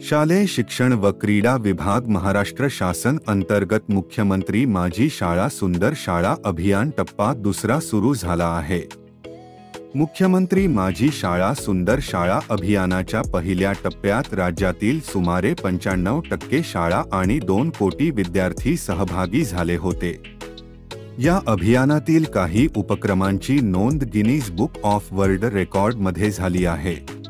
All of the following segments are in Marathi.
शालेय शिक्षण व क्रीडा विभाग महाराष्ट्र शासन अंतर्गत मुख्यमंत्री माझी शाळा सुंदर शाळा अभियान टप्पा दुसरा सुरू झाला आहे। मुख्यमंत्री माझी शाळा सुंदर शाळा अभियानाच्या पहिल्या टप्प्यात राज्यातील सुमारे 95% शाळा आणि 2 कोटी विद्यार्थी सहभागी झाले होते। या अभियानातील काही उपक्रमांची नोंद Guinness book of world record मध्ये झाली आहे।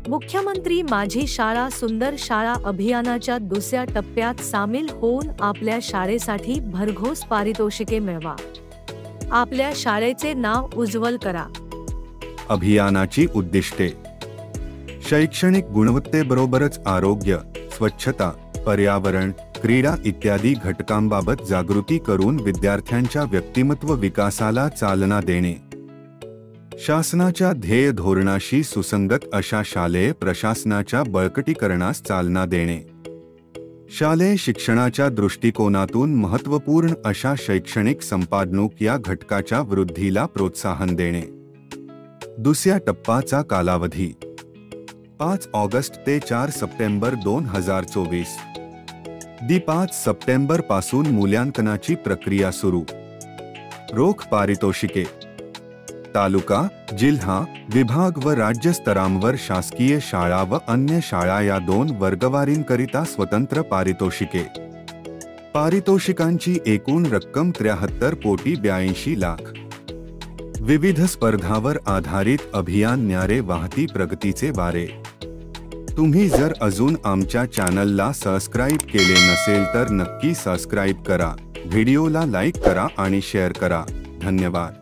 मुख्यमंत्री माझी शाळा सुंदर शाळा अभियानाच्या दुसऱ्या टप्प्यात सामील होऊन आपल्या शाळेसाठी भरघोस पारितोषिके मिळवा। आपल्या शाळेचे नाव उज्ज्वल करा। अभियानाची उद्दिष्टे: शैक्षणिक गुणवत्तेबरोबरच आरोग्य, स्वच्छता, पर्यावरण, क्रीडा इत्यादी घटकांबाबत जागृती करून विद्यार्थ्यांच्या व्यक्तिमत्व विकासाला चालना देणे। शासनाच्या ध्येय धोरणाशी सुसंगत अशा शालेय प्रशासनाच्या बळकटीकरणास चालना देणे। शालेय शिक्षणाच्या दृष्टिकोनातून महत्त्वपूर्ण अशा शैक्षणिक संपादनूक या घटकाच्या वृद्धीला प्रोत्साहन देणे। दुसऱ्या टप्प्याचा कालावधी 5 ऑगस्ट ते 4 सप्टेंबर 2024। 5 सप्टेंबर पासून मूल्यांकनाची प्रक्रिया सुरू। रोख पारितोषिके: तालुका, जिल्हा, विभाग व राज्य स्तरांवर शासकीय शाळा व अन्य शाळा या 2 वर्गवारींकरिता स्वतंत्र पारितोषिके। पारितोषिकांची एकूण रक्कम 73,82,00,000। विविध स्पर्धावर आधारित अभियान न्यारे वाहती प्रगतीचे वारे। तुम्ही जर अजून आमच्या चॅनलला सबस्क्राइब केले नसेल तर नक्की सबस्क्राइब करा, व्हिडिओला लाईक करा आणि शेअर करा। धन्यवाद।